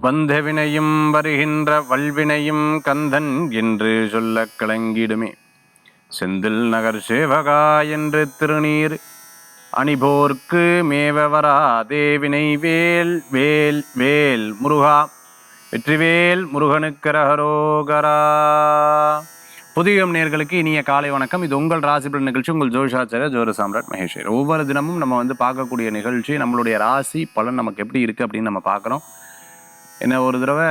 வந்தவினையும் வருகின்ற வல்வினையும் கந்தன் என்று சொல்லக் கலங்கிடுமே. செந்தில் நகர் சேவகா என்று திருநீர் அணிபோர்க்கு மேவவரா தேவினை வேல் வேல் வேல் முருகா. வெற்றிவேல் முருகனுக்கு ரகரோகரா. புதியம் நேர்களுக்கு இனிய காலை வணக்கம். இது உங்கள் ராசிபலன் நிகழ்ச்சி. உங்கள் ஜோதிஷாச்சாரிய ஜோதிட சாம்ராட் மகேஸ்வரி. ஒவ்வொரு தினமும் நம்ம பார்க்கக்கூடிய நிகழ்ச்சி நம்மளுடைய ராசி பலன் நமக்கு எப்படி இருக்குது அப்படின்னு நம்ம பார்க்குறோம். என்ன ஒரு தடவை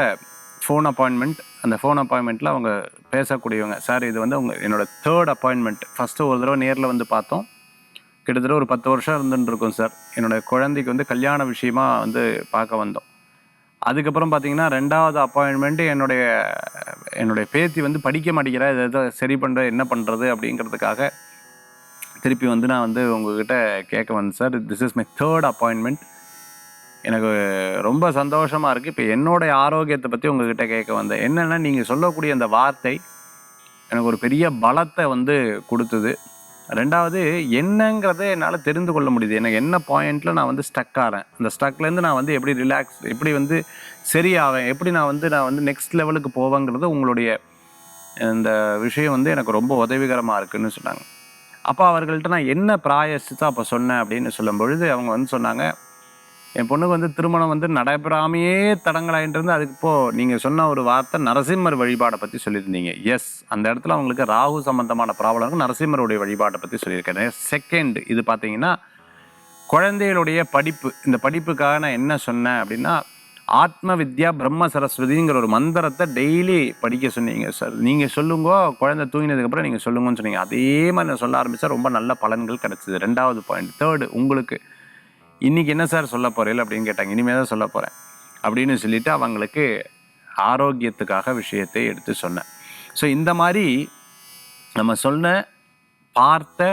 ஃபோன் அப்பாயின்மெண்ட், அந்த ஃபோன் அப்பாயின்மெண்ட்டில் அவங்க பேசக்கூடியவங்க, சார் இது என்னோடய 3rd அப்பாயின்மெண்ட். ஃபஸ்ட்டு ஒரு தடவை நேரில் பார்த்தோம், கிட்டத்தட்ட ஒரு 10 வருஷம் இருந்துருக்கும் சார். என்னோடய குழந்தைக்கு கல்யாண விஷயமா பார்க்க வந்தோம். அதுக்கப்புறம் பார்த்தீங்கன்னா 2வது அப்பாயின்மெண்ட்டு என்னுடைய பேத்தி படிக்க மாட்டேங்கிறா, இதை சரி பண்ணுற என்ன பண்ணுறது அப்படிங்கிறதுக்காக திருப்பி நான் உங்ககிட்ட கேட்க வந்தேன். Sir this is my 3rd appointment. எனக்கு ரொம்ப சந்தோஷமாக இருக்குது. இப்போ என்னுடைய ஆரோக்கியத்தை பற்றி உங்ககிட்ட கேட்க வந்தேன். என்னென்னா நீங்கள் சொல்லக்கூடிய அந்த வார்த்தை எனக்கு ஒரு பெரிய பலத்தை கொடுத்தது. 2வது என்னங்கிறத என்னால் தெரிந்து கொள்ள முடியுது. எனக்கு என்ன பாயிண்டில் நான் ஸ்டக் ஆகிறேன், அந்த ஸ்டக்லேருந்து நான் எப்படி ரிலாக்ஸ், எப்படி சரியாவேன், எப்படி நான் நெக்ஸ்ட் லெவலுக்கு போவேங்கிறது உங்களுடைய இந்த விஷயம் எனக்கு ரொம்ப உதவிகரமாக இருக்குதுன்னு சொன்னாங்க. அப்போ அவர்கள்ட்ட நான் என்ன பிராயசித்தம் அப்போ சொன்னேன் அப்படின்னு சொல்லும் பொழுது அவங்க சொன்னாங்க, என் பொண்ணுக்கு திருமணம் நடைபெறாமையே தடங்களாயின்றது. அதுக்கு இப்போது நீங்கள் சொன்ன ஒரு வார்த்தை நரசிம்மர் வழிபாடை பற்றி சொல்லியிருந்தீங்க. எஸ், அந்த இடத்துல அவங்களுக்கு ராகு சம்பந்தமான ப்ராப்ளம் இருக்குது. நரசிம்மருடைய வழிபாட்டை பற்றி சொல்லியிருக்கேன். செகண்ட் இது பார்த்தீங்கன்னா குழந்தைகளுடைய படிப்பு. இந்த படிப்புக்காக நான் என்ன சொன்னேன் அப்படின்னா, ஆத்ம வித்யா பிரம்ம சரஸ்வதிங்கிற ஒரு மந்திரத்தை டெய்லி படிக்க சொன்னீங்க சார். நீங்கள் சொல்லுங்க, குழந்தை தூங்கினதுக்கப்புறம் நீங்கள் சொல்லுங்கன்னு சொன்னீங்க. அதே மாதிரி நான் சொல்ல ஆரம்பித்தா ரொம்ப நல்ல பலன்கள் கிடச்சிது. 2வது பாயிண்ட். 3rd, உங்களுக்கு இன்றைக்கி என்ன சார் சொல்ல போகிறீங்க அப்படின்னு கேட்டாங்க. இனிமேல் தான் சொல்ல போகிறேன் அப்படின்னு சொல்லிவிட்டு அவங்களுக்கு ஆரோக்கியத்துக்காக விஷயத்தை எடுத்து சொன்னேன். ஸோ இந்த மாதிரி நம்ம சொன்ன பார்த்த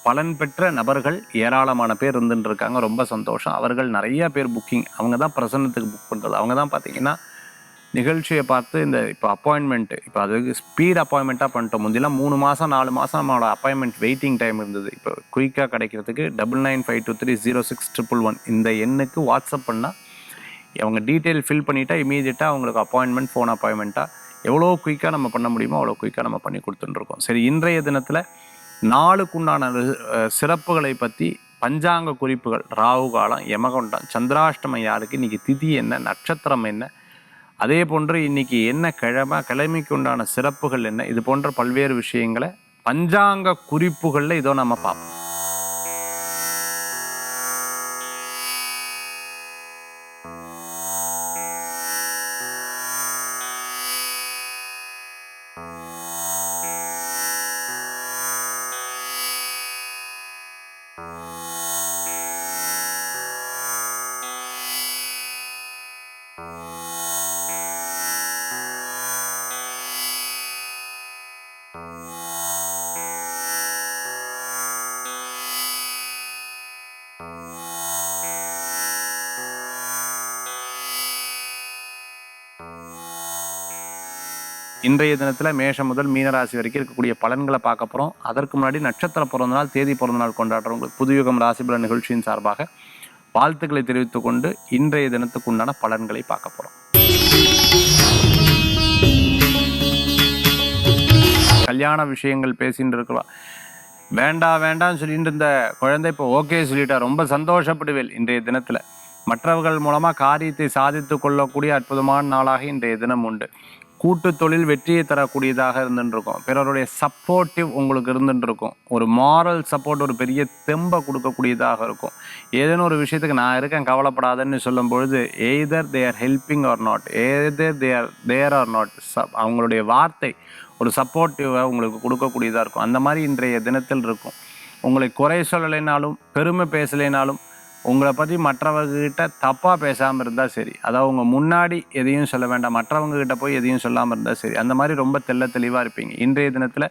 பலன் பெற்ற நபர்கள் ஏராளமான பேர் இருந்துட்டுருக்காங்க. ரொம்ப சந்தோஷம். அவர்கள் நிறைய பேர் புக்கிங், அவங்க தான் பிரசன்னத்துக்கு புக் பண்ணுறது. அவங்க தான் பார்த்திங்கன்னா நிகழ்ச்சியை பார்த்து இந்த இப்போ அப்பாயின்மெண்ட்டு, இப்போ அதுக்கு ஸ்பீட் அப்பாயின்மெண்ட்டாக பண்ணிட்டோம். முந்திலாம் 3 மாதம் 4 மாதம் நம்மளோட அப்பாயின்மெண்ட் வெயிட்டிங் டைம் இருந்தது. இப்போ குயிக்காக கிடைக்கிறதுக்கு 9952306111 இந்த எண்ணுக்கு வாட்ஸ்அப் பண்ணால் அவங்க டீட்டெயில் ஃபில் பண்ணிவிட்டா இமீடியட்டாக அவங்களுக்கு அப்பாயின்மெண்ட், ஃபோன் அப்பாயின்மெண்ட்டாக எவ்வளோ குயிக்காக நம்ம பண்ண முடியுமோ அவ்வளோ குயிக்காக நம்ம பண்ணி கொடுத்துட்டுருக்கோம். சரி, இன்றைய தினத்தில் நாளுக்குண்டான சிறப்புகளை பற்றி பஞ்சாங்க குறிப்புகள், ராகு காலம், யமகண்டம், சந்திராஷ்டமம் யாருக்கு, இன்றைக்கி திதி என்ன, நட்சத்திரம் என்ன, அதே போன்று இன்றைக்கி என்ன கிழமைக்கு உண்டான சிறப்புகள் என்ன, இது போன்ற பல்வேறு விஷயங்களை பஞ்சாங்க குறிப்புகளில் இதோ நம்ம பார்ப்போம். இன்றைய தினத்தில் மேஷம் முதல் மீனராசி வரைக்கும் இருக்கக்கூடிய பலன்களை பார்க்க போகிறோம். அதற்கு முன்னாடி நட்சத்திர பிறந்தநாள், தேதி பிறந்தநாள் கொண்டாடுறவங்களுக்கு புதுயுகம் ராசிபலன் நிகழ்ச்சியின் சார்பாக வாழ்த்துக்களை தெரிவித்துக் கொண்டு இன்றைய தினத்துக்கு உண்டான பலன்களை பார்க்க போகிறோம். கல்யாண விஷயங்கள் பேசிட்டு இருக்கலாம், வேண்டாம்னு சொல்லிட்டு இருந்த குழந்தை இப்போ ஓகே சொல்லிட்டா, ரொம்ப சந்தோஷப்படுவேன். இன்றைய தினத்தில் மற்றவர்கள் மூலமாக காரியத்தை சாதித்து கொள்ளக்கூடிய அற்புதமான நாளாக இன்றைய தினம் உண்டு. கூட்டு தொழில் வெற்றியை தரக்கூடியதாக இருந்துருக்கும். பிறருடைய சப்போர்ட்டிவ் உங்களுக்கு இருந்துருக்கும். ஒரு மாரல் சப்போர்ட், ஒரு பெரிய தெம்பை கொடுக்கக்கூடியதாக இருக்கும். ஏதேனும் ஒரு விஷயத்துக்கு நான் இருக்கேன் கவலைப்படாதன்னு சொல்லும் பொழுது either they are helping or not, either they are there or not, அவங்களுடைய வார்த்தை ஒரு சப்போர்ட்டிவாக உங்களுக்கு கொடுக்கக்கூடியதாக இருக்கும். அந்த மாதிரி இன்றைய தினத்தில் இருக்கும். உங்களை குறை சொல்லலைனாலும் பெருமை பேசலைனாலும் உங்களை பற்றி மற்றவங்ககிட்ட தப்பாக பேசாமல் இருந்தால் சரி. அதாவது உங்கள் முன்னாடி எதையும் சொல்ல வேண்டாம், மற்றவங்ககிட்ட போய் எதையும் சொல்லாமல் இருந்தால் சரி. அந்த மாதிரி ரொம்ப தெளிவாக இருப்பீங்க. இன்றைய தினத்தில்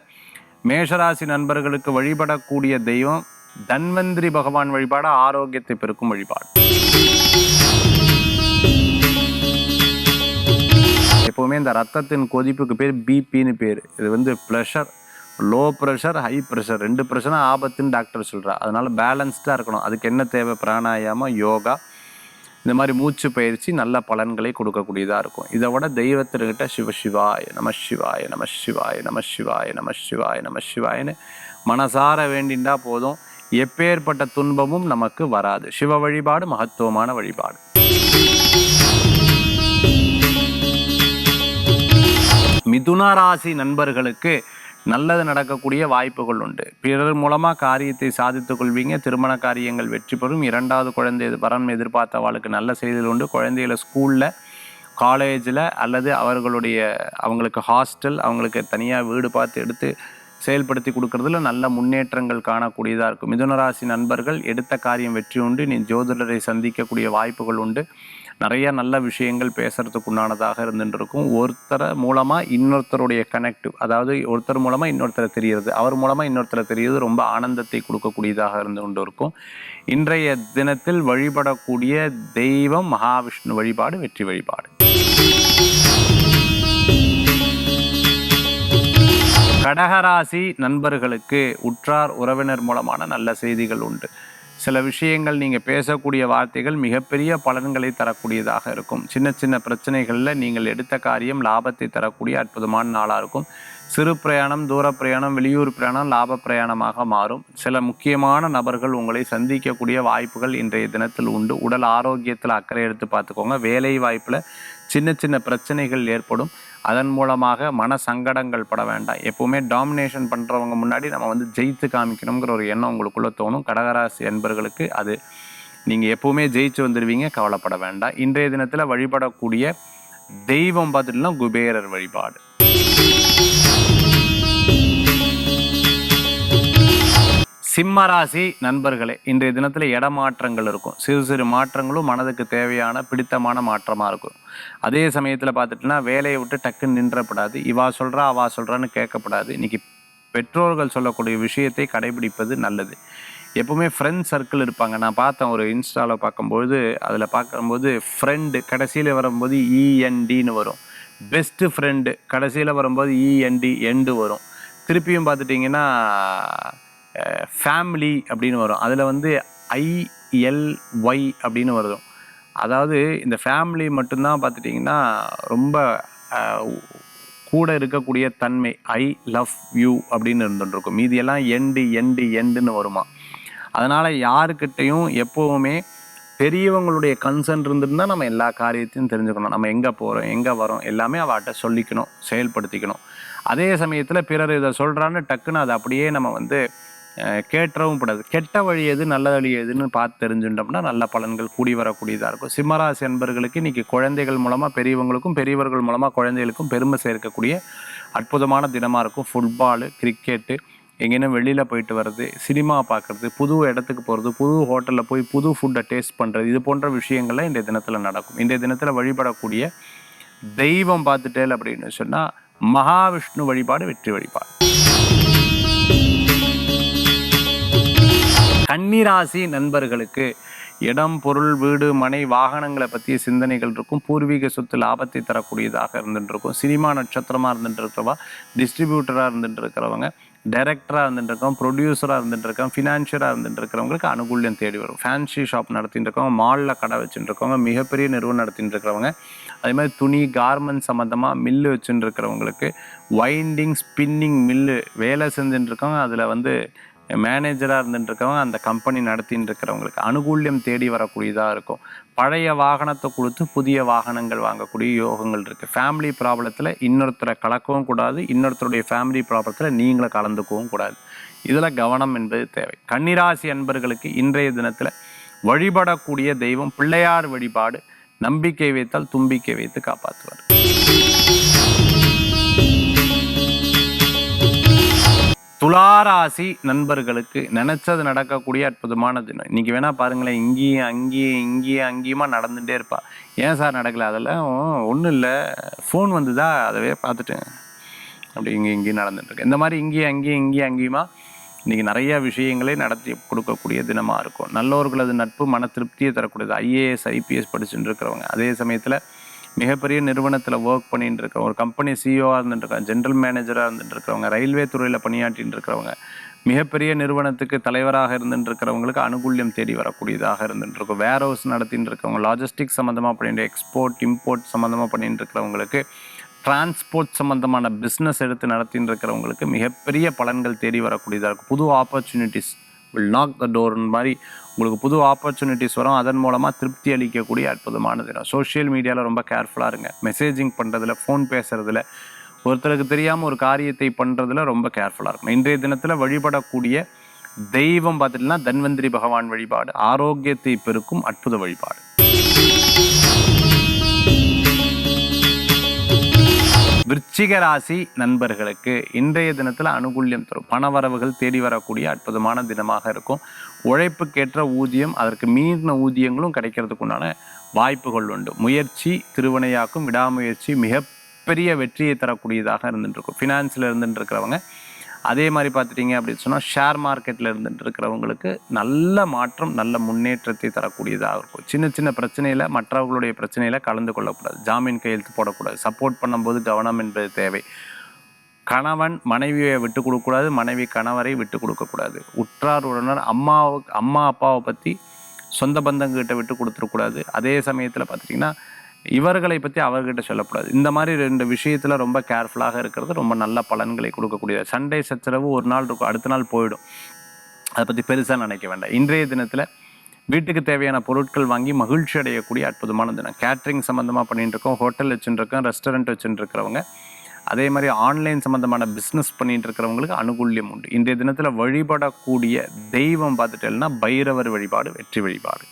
மேஷராசி நண்பர்களுக்கு வழிபடக்கூடிய தெய்வம் தன்வந்திரி பகவான் வழிபாடு, ஆரோக்கியத்தை பெருக்கும் வழிபாடு. எப்போவுமே இந்த ரத்தத்தின் கொதிப்புக்கு பேர் பிபின்னு பேர். இது pressure, low pressure, high pressure, 2 ப்ரெஷரும் ஆபத்துன்னு டாக்டர் சொல்கிறா. அதனால் பேலன்ஸ்டாக இருக்கணும். அதுக்கு என்ன தேவை? பிராணாயாமம், யோகா, இந்த மாதிரி மூச்சு பயிற்சி நல்ல பலன்களை கொடுக்கக்கூடியதாக இருக்கும். இதை விட தெய்வத்திற்கிட்ட சிவசிவாய நம சிவாய நம சிவாய நம சிவாய நம சிவாய நம சிவாயன்னு மனசார வேண்டின்றா போதும், எப்பேற்பட்ட துன்பமும் நமக்கு வராது. சிவ வழிபாடு மகத்துவமான வழிபாடு. மிதுன ராசி நண்பர்களுக்கு நல்லது நடக்கக்கூடிய வாய்ப்புகள் உண்டு. பிறர் மூலமாக காரியத்தை சாதித்துக் கொள்வீங்க. திருமண காரியங்கள் வெற்றி பெறும். 2வது குழந்தை வரன் எதிர்பார்த்தவாளுக்கு நல்ல செய்திகள் உண்டு. குழந்தைகளை ஸ்கூலில், காலேஜில் அல்லது அவங்களுக்கு ஹாஸ்டல், அவங்களுக்கு தனியாக வீடு பார்த்து எடுத்து செயல்படுத்தி கொடுக்கறதுல நல்ல முன்னேற்றங்கள் காணக்கூடியதாக இருக்கும். மிதுனராசி நண்பர்கள் எடுத்த காரியம் வெற்றி உண்டு. நீ ஜோதிடரை சந்திக்கக்கூடிய வாய்ப்புகள் உண்டு. நிறைய நல்ல விஷயங்கள் பேசுறதுக்கு உண்டானதாக இருந்துட்டு இருக்கும். ஒருத்தர் மூலமாக இன்னொருத்தருடைய கனெக்டிவ், அதாவது ஒருத்தர் மூலமாக இன்னொருத்தரை தெரிகிறது, அவர் மூலமாக இன்னொருத்தரை தெரிகிறது, ரொம்ப ஆனந்தத்தை கொடுக்கக்கூடியதாக இருந்து கொண்டு இருக்கும். இன்றைய தினத்தில் வழிபடக்கூடிய தெய்வம் மகாவிஷ்ணு வழிபாடு வெற்றி வழிபாடு. கடகராசி நண்பர்களுக்கு உற்றார் உறவினர் மூலமான நல்ல செய்திகள் உண்டு. சில விஷயங்கள் நீங்கள் பேசக்கூடிய வார்த்தைகள் மிகப்பெரிய பலன்களை தரக்கூடியதாக இருக்கும். சின்ன சின்ன பிரச்சனைகளில் நீங்கள் எடுத்த காரியம் லாபத்தை தரக்கூடிய அற்புதமான நாளாக இருக்கும். சிறு பிரயாணம், தூர பிரயாணம், வெளியூர் பிரயாணம் லாப பிரயாணமாக மாறும். சில முக்கியமான நபர்கள் உங்களை சந்திக்கக்கூடிய வாய்ப்புகள் இன்றைய தினத்தில் உண்டு. உடல் ஆரோக்கியத்தில் அக்கறை எடுத்து பார்த்துக்கோங்க. வேலை வாய்ப்பில் சின்ன சின்ன பிரச்சனைகள் ஏற்படும். அதன் மூலமாக மன சங்கடங்கள் பட வேண்டாம். எப்போவுமே டாமினேஷன் பண்ணுறவங்க முன்னாடி நம்ம ஜெயித்து காமிக்கணுங்கிற ஒரு எண்ணம் உங்களுக்குள்ளே தோணும். கடகராசி என்பர்களுக்கு அது நீங்கள் எப்போவுமே ஜெயிச்சு வந்துடுவீங்க, கவலைப்பட வேண்டாம். இன்றைய தினத்தில் வழிபடக்கூடிய தெய்வம் பார்த்துட்டுனா குபேரர் வழிபாடு. சிம்மராசி நண்பர்களே, இன்றைய தினத்தில் இடமாற்றங்கள் இருக்கும். சிறு சிறு மாற்றங்களும் மனதுக்கு தேவையான பிடித்தமான மாற்றமாக இருக்கும். அதே சமயத்தில் பார்த்துட்டுனா வேலையை விட்டு டக்குன்னு நின்றப்படாது. இவா சொல்கிறா அவா சொல்கிறான்னு கேட்கப்படாது. இன்றைக்கி பெற்றோர்கள் சொல்லக்கூடிய விஷயத்தை கடைபிடிப்பது நல்லது. எப்போவுமே ஃப்ரெண்ட் சர்க்கிள் இருப்பாங்க. நான் பார்த்தேன் ஒரு இன்ஸ்டாவில் பார்க்கும்போது, அதில் பார்க்கும்போது ஃப்ரெண்டு கடைசியில் வரும்போது இஎன்டின்னு வரும். பெஸ்ட்டு ஃப்ரெண்டு கடைசியில் வரும்போது இஎன்டி எண்டு வரும். திருப்பியும் பார்த்துட்டிங்கன்னா ஃபேமிலி அப்படின்னு வரும். அதில் ILY அப்படின்னு வரும். அதாவது இந்த ஃபேமிலி மட்டும்தான் பார்த்துட்டிங்கன்னா ரொம்ப கூட இருக்கக்கூடிய தன்மை. ஐ லவ் யூ அப்படின்னு இருந்துருக்கும். மீதியெல்லாம் எண்டுன்னு வருமா. அதனால் யாருக்கிட்டையும் எப்போவுமே பெரியவங்களுடைய கன்சர்ன் இருந்துருந்தால் நம்ம எல்லா காரியத்தையும் தெரிஞ்சுக்கணும். நம்ம எங்கே போகிறோம், எங்கே வரோம், எல்லாமே அவட்ட சொல்லிக்கணும், செயல்படுத்திக்கணும். அதே சமயத்தில் பிறர் இதை சொல்கிறான்னு டக்குன்னு அதை அப்படியே நம்ம கேட்டவும் கூடாது. கெட்ட வழி எது நல்ல வழி எதுன்னு பார்த்து தெரிஞ்சுட்டோம்னா நல்ல பலன்கள் கூடி வரக்கூடியதாக இருக்கும். சிம்மராசி என்பர்களுக்கு இன்றைக்கி குழந்தைகள் மூலமாக பெரியவங்களுக்கும், பெரியவர்கள் மூலமாக குழந்தைகளுக்கும் பெருமை சேர்க்கக்கூடிய அற்புதமான தினமாக இருக்கும். ஃபுட்பாலு, கிரிக்கெட்டு, எங்கேயும் வெளியில் போயிட்டு வர்றது, சினிமா பார்க்குறது, புது இடத்துக்கு போகிறது, புது ஹோட்டலில் போய் புது ஃபுட்டை டேஸ்ட் பண்ணுறது, இது போன்ற விஷயங்கள்லாம் இன்றைய தினத்தில் நடக்கும். இன்றைய தினத்தில் வழிபடக்கூடிய தெய்வம் பார்த்துட்டேல் அப்படின்னு சொன்னால் மகாவிஷ்ணு வழிபாடு வெற்றி வழிபாடு. கன்னிராசி நண்பர்களுக்கு இடம், பொருள், வீடு, மனை, வாகனங்களை பற்றிய சிந்தனைகள் இருக்கும். பூர்வீக சொத்து லாபத்தை தரக்கூடியதாக இருந்துட்டுருக்கும். சினிமா நட்சத்திரமாக இருந்துட்டுருக்கிறவா, டிஸ்ட்ரிபியூட்டராக இருந்துட்டுருக்கிறவங்க, டைரக்டராக இருந்துட்டுருக்கோம், ப்ரொடியூசராக இருந்துட்டுருக்கோம், ஃபினான்ஷியராக இருந்துட்டுருக்கிறவங்களுக்கு அனுகூல்யம் தேடி வரும். ஃபேன்சி ஷாப் நடத்திட்டு இருக்கவங்க, மாலில் கடை வச்சுட்டு இருக்கவங்க, மிகப்பெரிய நிறுவனம் நடத்திட்டு இருக்கிறவங்க, அதே மாதிரி துணி கார்மெண்ட் சம்மந்தமாக மில்லு வச்சுட்டு இருக்கிறவங்களுக்கு, வைண்டிங் ஸ்பின்னிங் மில்லு வேலை செஞ்சுட்டு இருக்கவங்க, அதில் மேனேஜராக இருந்துட்டுருக்கவங்க, அந்த கம்பெனி நடத்தின்னு இருக்கிறவங்களுக்கு அனுகூல்யம் தேடி வரக்கூடியதாக இருக்கும். பழைய வாகனத்தை கொடுத்து புதிய வாகனங்கள் வாங்கக்கூடிய யோகங்கள் இருக்குது. ஃபேமிலி ப்ராப்ளத்தில் இன்னொருத்தரை கலக்கவும் கூடாது, இன்னொருத்தருடைய ஃபேமிலி ப்ராப்ளத்தில் நீங்களும் கலந்துக்கவும் கூடாது. இதில் கவனம் என்பது தேவை. கன்னிராசி அன்பர்களுக்கு இன்றைய தினத்தில் வழிபடக்கூடிய தெய்வம் பிள்ளையார் வழிபாடு. நம்பிக்கை வைத்தால் தும்பிக்கை வைத்து காப்பாற்றுவார். துளாராசி நண்பர்களுக்கு நினச்சது நடக்கக்கூடிய அற்புதமான தினம். இன்றைக்கி வேணால் பாருங்களேன், அங்கேயுமா நடந்துகிட்டே இருப்பா. ஏன் சார் நடக்கலை? அதெல்லாம் ஒன்றும் இல்லை, ஃபோன் வந்துதா, அதவே பார்த்துட்டேன், அப்படி இங்கேயும் நடந்துட்டுருக்கு. இந்த மாதிரி அங்கேயுமா இன்றைக்கி நிறைய விஷயங்களே நடத்தி கொடுக்கக்கூடிய தினமாக இருக்கும். நல்லவர்களது நட்பு மன திருப்தியை தரக்கூடியது. IAS IPS படிச்சுட்டு இருக்கிறவங்க, அதே சமயத்தில் மிகப்பெரிய நிறுவனத்தில் ஒர்க் பண்ணிட்டு இருக்கவங்க, ஒரு கம்பெனி சிஇஓவாக இருந்துட்டுருக்காங்க, ஜென்ரல் மேனேஜராக இருந்துட்டு இருக்கிறவங்க, ரயில்வே துறையில் பணியாற்றிட்டு இருக்கிறவங்க, மிகப்பெரிய நிறுவனத்துக்கு தலைவராக இருந்துட்டு இருக்கிறவங்களுக்கு அனுகூல்யம் தேடி வரக்கூடியதாக இருந்துட்டு இருக்கும். வேர் ஹவுஸ் நடத்திட்டு இருக்கவங்க, லாஜிஸ்டிக்ஸ் சம்மந்தமாக பண்ணிட்டு, எக்ஸ்போர்ட் இம்போர்ட் சம்மந்தமாக பண்ணிட்டு இருக்கிறவங்களுக்கு, டிரான்ஸ்போர்ட் சம்மந்தமான பிஸ்னஸ் எடுத்து நடத்தின்னு இருக்கிறவங்களுக்கு மிகப்பெரிய பலன்கள் தேடி வரக்கூடியதாக இருக்கும். புது ஆப்பர்ச்சுனிட்டிஸ் வில் நாக் த டோர்னு மாதிரி உங்களுக்கு புது ஆப்பர்ச்சுனிட்டிஸ் வரும். அதன் மூலமாக திருப்தி அளிக்கக்கூடிய அற்புதமான தினம். சோஷியல் மீடியாவில் ரொம்ப கேர்ஃபுல்லாக இருங்க. மெசேஜிங் பண்ணுறதுல, ஃபோன் பேசுகிறதுல, ஒருத்தருக்கு தெரியாமல் ஒரு காரியத்தை பண்ணுறதுல ரொம்ப கேர்ஃபுல்லாக இருக்கும். இன்றைய தினத்தில் வழிபடக்கூடிய தெய்வம் பார்த்துட்டுனா தன்வந்திரி பகவான் வழிபாடு ஆரோக்கியத்தை பெருக்கும் அற்புத வழிபாடு. விருச்சிக ராசி நண்பர்களுக்கு இன்றைய தினத்தில் அனுகூல்யம் தரும். பணவரவுகள் தேடி வரக்கூடிய அற்புதமான தினமாக இருக்கும். உழைப்புக்கேற்ற ஊதியம், அதற்கு மீறின ஊதியங்களும் கிடைக்கிறதுக்கு உண்டான வாய்ப்புகள் உண்டு. முயற்சி திருவினையாக்கும், விடாமுயற்சி மிகப்பெரிய வெற்றியை தரக்கூடியதாக இருந்துட்டு இருக்கும். ஃபினான்ஸில் இருந்துட்டு இருக்கிறவங்க, அதே மாதிரி பார்த்துட்டிங்க அப்படின்னு சொன்னால் ஷேர் மார்க்கெட்டில் இருந்துட்டு இருக்கிறவங்களுக்கு நல்ல மாற்றம், நல்ல முன்னேற்றத்தை தரக்கூடியதாக இருக்கும். சின்ன சின்ன பிரச்சனையில், மற்றவர்களுடைய பிரச்சனையில் கலந்து கொள்ளக்கூடாது. ஜாமீன் கையெழுத்து போடக்கூடாது. சப்போர்ட் பண்ணும்போது கவனம் என்பது தேவை. கணவன் மனைவியை விட்டு கொடுக்கக்கூடாது, மனைவி கணவரை விட்டு கொடுக்கக்கூடாது. உற்றார் உறவினர், அம்மா அப்பாவை பற்றி சொந்த பந்தங்கிட்ட விட்டு கொடுத்துடக்கூடாது. அதே சமயத்தில் பார்த்துட்டிங்கன்னா இவர்களை பற்றி அவர்கிட்ட சொல்லக்கூடாது. இந்த மாதிரி 2 விஷயத்தில் ரொம்ப கேர்ஃபுல்லாக இருக்கிறது ரொம்ப நல்ல பலன்களை கொடுக்கக்கூடியது. சண்டை சச்சரவு ஒரு நாள் இருக்கும், அடுத்த நாள் போயிடும். அதை பற்றி பெருசாக நினைக்க வேண்டாம். இன்றைய தினத்தில் வீட்டுக்கு தேவையான பொருட்கள் வாங்கி மகிழ்ச்சி அடையக்கூடிய அற்புதமான தினம். கேட்ரிங் சம்மந்தமாக பண்ணிட்டு இருக்கோம், ஹோட்டல் வச்சுருக்கோம், ரெஸ்டாரண்ட் வச்சுட்டு இருக்கிறவங்க, அதே மாதிரி ஆன்லைன் சம்மந்தமான பிஸ்னஸ் பண்ணிட்டு இருக்கிறவங்களுக்கு அனுகூல்யம் உண்டு. இன்றைய தினத்தில் வழிபடக்கூடிய தெய்வம் பார்த்துட்டேன்னா பைரவர் வழிபாடு வெற்றி வழிபாடு.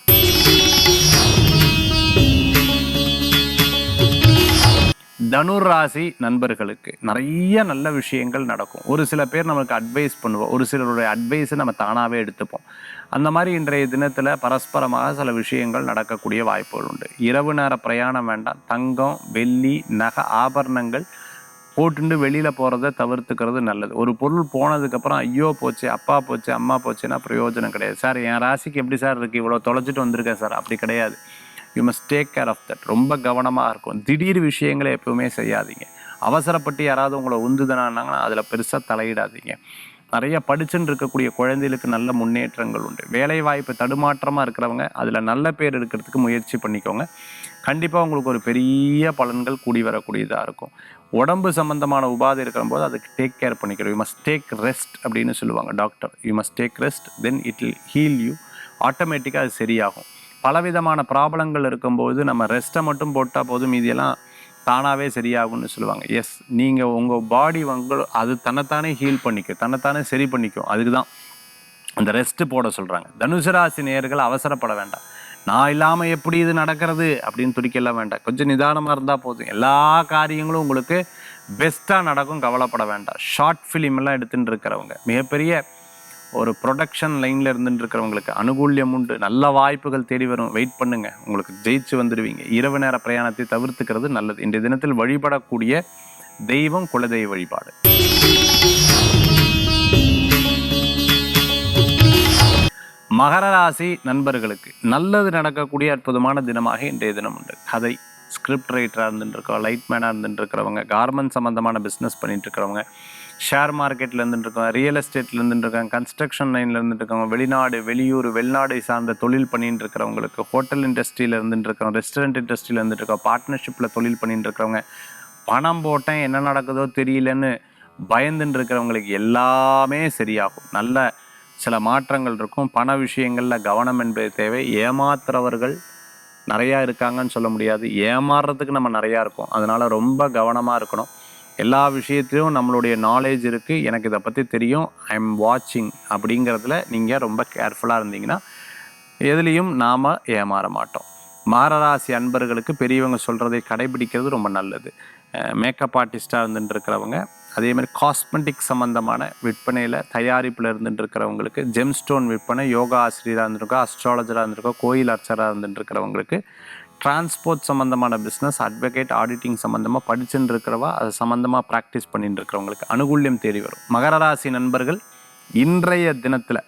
தனுர் ராசி நண்பர்களுக்கு நிறைய நல்ல விஷயங்கள் நடக்கும். ஒரு சில பேர் நமக்கு அட்வைஸ் பண்ணுவோம், ஒரு சிலருடைய அட்வைஸை நம்ம தானாகவே எடுத்துப்போம். அந்த மாதிரி இன்றைய தினத்தில் பரஸ்பரமாக சில விஷயங்கள் நடக்கக்கூடிய வாய்ப்புகள் உண்டு. இரவு நேர பிரயாணம் வேண்டாம். தங்கம், வெள்ளி, நகை, ஆபரணங்கள் போட்டுட்டு வெளியில் போகிறத தவிர்த்துக்கிறது நல்லது. ஒரு பொருள் போனதுக்கப்புறம் ஐயோ போச்சு, அப்பா போச்சு, அம்மா போச்சுன்னா பிரயோஜனம் கிடையாது. சார் என் ராசிக்கு எப்படி சார் இருக்குது, இவ்வளோ தொலைச்சிட்டு வந்திருக்கேன் சார், அப்படி கிடையாது. You must take care of that. ரொம்ப கவனமாக இருக்கும். திடீர் விஷயங்களை எப்பவுமே செய்யாதீங்க. அவசரப்பட்டு யாராவது உங்களை உந்துதனாங்கன்னா அதில் பெருசாக தலையிடாதீங்க. நிறைய படிச்சுன்னு இருக்கக்கூடிய குழந்தைகளுக்கு நல்ல முன்னேற்றங்கள் உண்டு. வேலை வாய்ப்பு தடுமாற்றமாக இருக்கிறவங்க அதில் நல்ல பேர் எடுக்கிறதுக்கு முயற்சி பண்ணிக்கோங்க. கண்டிப்பாக உங்களுக்கு ஒரு பெரிய பலன்கள் கூடி வரக்கூடியதாக இருக்கும். உடம்பு சம்பந்தமான உபாதை இருக்கிற போது அதுக்கு டேக் கேர் பண்ணிக்கிறோம். யூ மஸ்ட் டேக் ரெஸ்ட் அப்படின்னு சொல்லுவாங்க doctor. You must take rest, then it will heal you. ஆட்டோமேட்டிக்காக அது சரியாகும். பலவிதமான ப்ராப்ளங்கள் இருக்கும்போது நம்ம ரெஸ்ட்டை மட்டும் போட்டால் போதும், மீதியெல்லாம் தானாகவே சரியாகும்னு சொல்லுவாங்க. எஸ், நீங்கள் உங்கள் பாடி அது தன்னைத்தானே ஹீல் பண்ணிக்கும், தன்னைத்தானே சரி பண்ணிக்கும். அதுக்கு தான் அந்த ரெஸ்ட்டு போட சொல்கிறாங்க. தனுசு ராசி நேயர்கள் அவசரப்பட வேண்டாம். நான் இல்லாமல் எப்படி இது நடக்கிறது அப்படின்னு துடிக்கலாம் வேண்டாம். கொஞ்சம் நிதானமாக இருந்தால் போதும். எல்லா காரியங்களும் உங்களுக்கு பெஸ்ட்டாக நடக்கும், கவலைப்பட வேண்டாம். ஷார்ட் ஃபிலிமெல்லாம் எடுத்துகிட்டு இருக்கிறவங்க, மிகப்பெரிய ஒரு ப்ரொடக்ஷன் லைனில் இருந்துட்டு இருக்கிறவங்களுக்கு அனுகூல்யம் உண்டு. நல்ல வாய்ப்புகள் தேடி வரும். வெயிட் பண்ணுங்க, உங்களுக்கு ஜெயிச்சு வந்துடுவீங்க. இரவு நேர பிரயாணத்தை தவிர்த்துக்கிறது நல்லது. இன்றைய தினத்தில் வழிபடக்கூடிய தெய்வம் குலதெய்வ வழிபாடு. மகர ராசி நண்பர்களுக்கு நல்லது நடக்கக்கூடிய அற்புதமான தினமாக இன்றைய தினம் உண்டு. கதை, ஸ்கிரிப்ட் ரைட்டராக இருந்துட்டு இருக்கோம், லைட்மேனாக இருந்துட்டு இருக்கிறவங்க, கார்மெண்ட் சம்மந்தமான பிஸ்னஸ் பண்ணிட்டு இருக்கிறவங்க, ஷேர் மார்க்கெட்டில் இருந்துட்டு இருக்கோம், ரியல் எஸ்டேட்டில் இருந்துட்டு இருக்காங்க, கன்ஸ்ட்ரக்ஷன் லைனில் இருந்துட்டு இருக்காங்க, வெளிநாடு வெளியூர் வெளிநாடு சார்ந்த தொழில் பண்ணிட்டு இருக்கிறவங்களுக்கு, ஹோட்டல் இண்டஸ்ட்ரியில் இருந்துட்டு இருக்கோம், ரெஸ்டாரண்ட் இண்டஸ்ட்ரியில் இருந்துட்டு இருக்கோம், பார்ட்னர்ஷிப்பில் தொழில் பண்ணிட்டு இருக்கிறவங்க, பணம் போட்டேன் என்ன நடக்குதோ தெரியலன்னு பயந்துட்டு இருக்கிறவங்களுக்கு எல்லாமே சரியாகும். நல்ல சில மாற்றங்கள் இருக்கும். பண விஷயங்களில் கவனம் என்பது தேவை. ஏமாத்துறவர்கள் நிறையா இருக்காங்கன்னு சொல்ல முடியாது, ஏமாறுறதுக்கு நம்ம நிறையா இருக்கோம். அதனால் ரொம்ப கவனமாக இருக்கணும். எல்லா விஷயத்திலும் நம்மளுடைய நாலேஜ் இருக்குது, எனக்கு இதை பற்றி தெரியும், ஐ எம் வாட்சிங் அப்படிங்கிறதுல நீங்கள் ரொம்ப கேர்ஃபுல்லாக இருந்தீங்கன்னா எதுலேயும் நாம் ஏமாற மாட்டோம். மாரராசி அன்பர்களுக்கு பெரியவங்க சொல்கிறதை கடைபிடிக்கிறது ரொம்ப நல்லது. மேக்கப் ஆர்டிஸ்டாக இருந்துட்டு இருக்கிறவங்க, அதே மாதிரி காஸ்மெட்டிக் சம்மந்தமான விற்பனையில் தயாரிப்பில் இருந்துட்டு இருக்கிறவங்களுக்கு, ஜெம்ஸ்டோன் விற்பனை, யோகா ஆசிரியராக இருந்துருக்கோம், அஸ்ட்ராலஜராக இருந்திருக்கோம், கோயில் அர்ச்சராக இருந்துட்டு இருக்கிறவங்களுக்கு, டிரான்ஸ்போர்ட் சம்மந்தமான பிஸ்னஸ், அட்வொகேட், ஆடிட்டிங் சம்மந்தமாக படிச்சுட்டு இருக்கிறவா, அது சம்மந்தமாக ப்ராக்டிஸ் பண்ணிட்டு இருக்கிறவங்களுக்கு அனுகூல்யம் தேடி வரும். மகர ராசி நண்பர்கள் இன்றைய தினத்தில்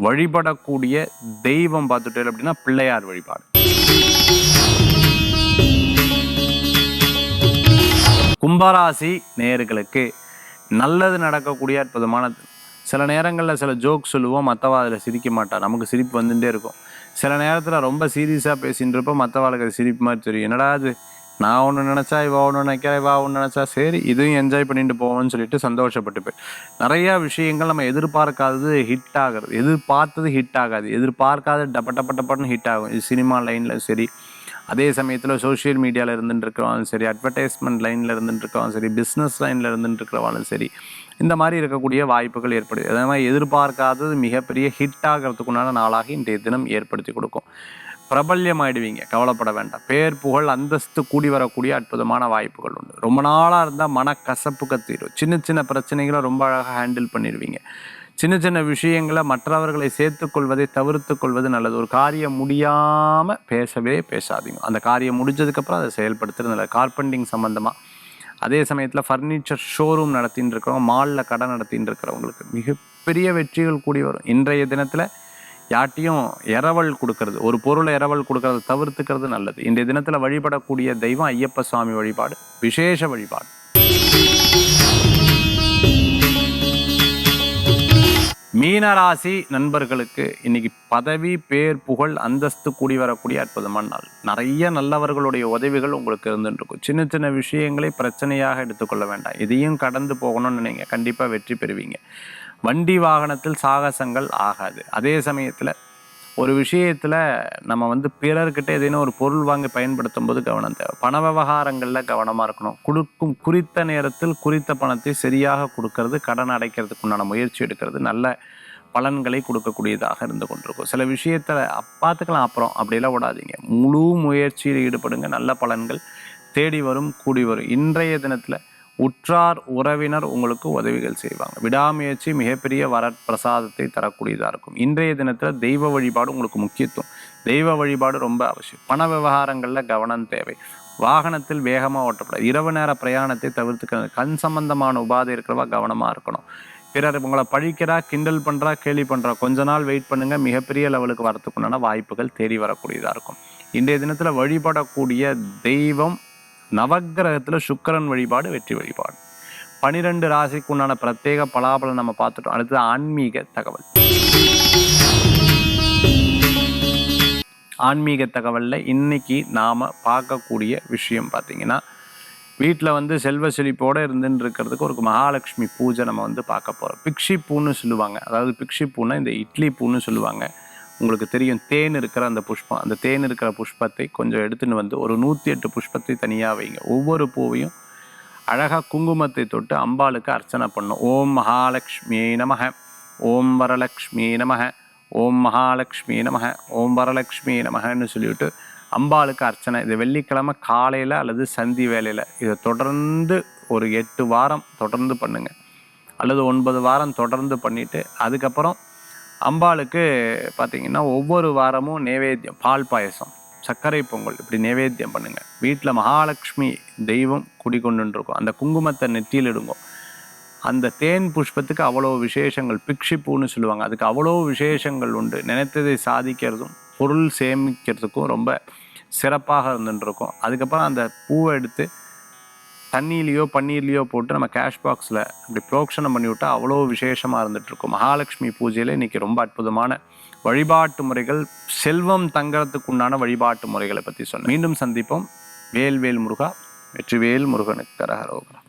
வழிபடக்கூடிய தெய்வம் பார்த்துட்டே அப்படின்னா பிள்ளையார் வழிபாடு. கும்பராசி நேயர்களுக்கு நல்லது நடக்கக்கூடிய அற்புதமான சில நேரங்களில் சில ஜோக் சொல்லுவோம், மற்றவா அதில் சிரிக்க மாட்டா, நமக்கு சிரிப்பு வந்துட்டே இருக்கும். சில நேரத்தில் ரொம்ப சீரியஸாக பேசின்னு இருப்போம், மற்றவாளுக்கு அது சிரிப்பு மாதிரி தெரியும். என்னடா அது, நான் ஒன்று நினச்சா இவா ஒன்று நினைக்கிறா, இவா ஒன்று நினச்சா சரி இதையும் என்ஜாய் பண்ணிட்டு போவோம்னு சொல்லிட்டு சந்தோஷப்பட்டு போய் நிறையா விஷயங்கள் நம்ம எதிர்பார்க்காதது ஹிட் ஆகிறது, எதிர்பார்த்தது ஹிட் ஆகாது, எதிர்பார்க்காத டப்பட்டப்பட்டப்பன்னு ஹிட் ஆகும். இது சினிமா லைனில் சரி, அதே சமயத்தில் சோஷியல் மீடியாவில் இருந்துட்டு இருக்கிறவாலும் சரி, அட்வர்டைஸ்மெண்ட் லைனில் இருந்துட்டு இருக்கிறவாலும் சரி, பிஸ்னஸ் லைனில் இருந்துட்டு இருக்கிறவாலும் சரி, இந்த மாதிரி இருக்கக்கூடிய வாய்ப்புகள் ஏற்படுது. அதே மாதிரி எதிர்பார்க்காதது மிகப்பெரிய ஹிட் ஆகிறதுக்குண்டான நாளாக இன்றைய தினம் ஏற்படுத்தி கொடுக்கும். பிரபல்யம் ஆயிடுவீங்க, கவலைப்பட வேண்டாம். பேர் புகழ் அந்தஸ்து கூடி வரக்கூடிய அற்புதமான வாய்ப்புகள் உண்டு. ரொம்ப நாளாக இருந்தால் மனக்கசப்பு தீரும். சின்ன சின்ன பிரச்சனைகளை ரொம்ப அழகாக ஹேண்டில் பண்ணிடுவீங்க. சின்ன சின்ன விஷயங்களை மற்றவர்களை சேர்த்துக்கொள்வதை தவிர்த்து கொள்வது நல்லது. ஒரு காரியம் முடியாமல் பேசவே பேசாதீங்க. அந்த காரியம் முடிஞ்சதுக்கப்புறம் அதை செயல்படுத்துறது நல்லது. கார்பெண்டிங் சம்மந்தமாக, அதே சமயத்தில் ஃபர்னிச்சர் ஷோரூம் நடத்தின்னு இருக்கிறவங்க, மாலில் கடை நடத்தின்னு இருக்கிறவங்களுக்கு மிகப்பெரிய வெற்றிகள் கூடி வரும். இன்றைய தினத்தில் யார்ட்டையும் இரவல் கொடுக்கறது, ஒரு பொருளை இரவல் கொடுக்கறத தவிர்த்துக்கிறது நல்லது. இன்றைய தினத்தில் வழிபடக்கூடிய தெய்வம் ஐயப்ப சுவாமி வழிபாடு, விசேஷ வழிபாடு. மீனராசி நண்பர்களுக்கு இன்னைக்கு பதவி, பேர், புகழ், அந்தஸ்து கூடி வரக்கூடிய அற்புதமான நாள். நிறைய நல்லவர்களுடைய உதவிகள் உங்களுக்கு இருந்துருக்கும். சின்ன சின்ன விஷயங்களை பிரச்சனையாக எடுத்துக்கொள்ள வேண்டாம். இதையும் கடந்து போகணும்னு நினைங்க, கண்டிப்பாக வெற்றி பெறுவீங்க. வண்டி வாகனத்தில் சாகசங்கள் ஆகாது. அதே சமயத்தில் ஒரு விஷயத்தில் நம்ம பிறர்கிட்ட ஏதேனும் ஒரு பொருள் வாங்கி பயன்படுத்தும் போது கவனம் தேவை. பண விவகாரங்களில் கவனமாக இருக்கணும். கொடுக்கும் குறித்த நேரத்தில் குறித்த பணத்தை சரியாக கொடுக்கறது, கடன் அடைக்கிறதுக்கு உண்டான முயற்சி எடுக்கிறது நல்ல பலன்களை கொடுக்கக்கூடியதாக இருந்து கொண்டிருக்கும். சில விஷயத்தில் பார்த்துக்கலாம் அப்புறம் அப்படியெல்லாம் விடாதீங்க. முழு முயற்சியில் ஈடுபடுங்க, நல்ல பலன்கள் தேடி வரும், கூடி வரும். இன்றைய தினத்தில் உற்றார் உறவினர் உங்களுக்கு உதவிகள் செய்வாங்க. விடாமுயற்சி மிகப்பெரிய வரப்பிரசாதத்தை தரக்கூடியதாக இருக்கும். இன்றைய தினத்தில் தெய்வ வழிபாடு உங்களுக்கு முக்கியத்துவம். தெய்வ வழிபாடு ரொம்ப அவசியம். பண விவகாரங்களில் கவனம் தேவை. வாகனத்தில் வேகமாக ஓட்டப்படாது. இரவு நேர பிரயாணத்தை தவிர்த்துக்க. கண் சம்பந்தமான உபாதை இருக்கிறவா கவனமாக இருக்கணும். பிறர் உங்களை பழிக்கிறா, கிண்டல் பண்ணுறா, கேலி பண்ணுறா, கொஞ்ச நாள் வெயிட் பண்ணுங்கள். மிகப்பெரிய லெவலுக்கு வரத்துக்குண்டான வாய்ப்புகள் தேடி வரக்கூடியதாக இருக்கும். இன்றைய தினத்தில் வழிபடக்கூடிய தெய்வம் நவக்கிரகத்தில் சுக்கிரன் வழிபாடு, வெற்றி வழிபாடு. 12 ராசிக்கு உண்டான பிரத்யேக பலாபலம் நம்ம பார்த்துட்டோம். அடுத்தது ஆன்மீக தகவல். ஆன்மீக தகவலில் இன்னைக்கு நாம் பார்க்கக்கூடிய விஷயம் பார்த்தீங்கன்னா, வீட்டில் செல்வ செழிப்போடு இருந்துன்னு இருக்கிறதுக்கு ஒரு மகாலட்சுமி பூஜை நம்ம பார்க்க போகிறோம். பிக்ஷி பூன்னு சொல்லுவாங்க. அதாவது பிக்ஷி பூன்னா இந்த இட்லி பூன்னு சொல்லுவாங்க. உங்களுக்கு தெரியும், தேன் இருக்கிற அந்த புஷ்பம், அந்த தேன் இருக்கிற புஷ்பத்தை கொஞ்சம் எடுத்துன்னு ஒரு 108 புஷ்பத்தை தனியாக வைங்க. ஒவ்வொரு பூவையும் அழகாக குங்குமத்தை தொட்டு அம்பாளுக்கு அர்ச்சனை பண்ணும். ஓம் மகாலட்சுமி நமக, ஓம் வரலக்ஷ்மி நமக, ஓம் மகாலட்சுமி நமக, ஓம் வரலக்ஷ்மி நமகன்னு சொல்லிவிட்டு அம்பாளுக்கு அர்ச்சனை. இது வெள்ளிக்கிழமை காலையில் அல்லது சந்தி வேலையில் இதை தொடர்ந்து ஒரு 8 வாரம் தொடர்ந்து பண்ணுங்க, அல்லது 9 வாரம் தொடர்ந்து பண்ணிவிட்டு அதுக்கப்புறம் அம்பாளுக்கு பார்த்திங்கன்னா ஒவ்வொரு வாரமும் நைவேத்தியம், பால் பாயசம், சர்க்கரை பொங்கல், இப்படி நைவேத்தியம் பண்ணுங்கள். வீட்டில் மகாலட்சுமி தெய்வம் குடிக்கொண்டுருக்கும். அந்த குங்குமத்தை நெற்றியில் இடுங்க. அந்த தேன் புஷ்பத்துக்கு அவ்வளோ விசேஷங்கள், பிக்ஷி பூன்னு சொல்லுவாங்க, அதுக்கு அவ்வளோ விசேஷங்கள் உண்டு. நினைத்ததை சாதிக்கிறதும் பொருள் சேமிக்கிறதுக்கும் ரொம்ப சிறப்பாக இருந்துருக்கும். அதுக்கப்புறம் அந்த பூவை எடுத்து தண்ணியிலையோ பன்னீர்லேயோ போட்டு நம்ம கேஷ் பாக்ஸில் அப்படி புரோக்ஷனம் பண்ணிவிட்டால் அவ்வளோ விசேஷமாக இருந்துகிட்ருக்கும். மகாலட்சுமி பூஜையில் இன்றைக்கி ரொம்ப அற்புதமான வழிபாட்டு முறைகள், செல்வம் தங்கறதுக்கு உண்டான வழிபாட்டு முறைகளை பற்றி சொன்னேன். மீண்டும் சந்திப்போம். வேல்வேல் முருகா, வெற்றிவேல் முருகனுக்கு கரகரோகரா.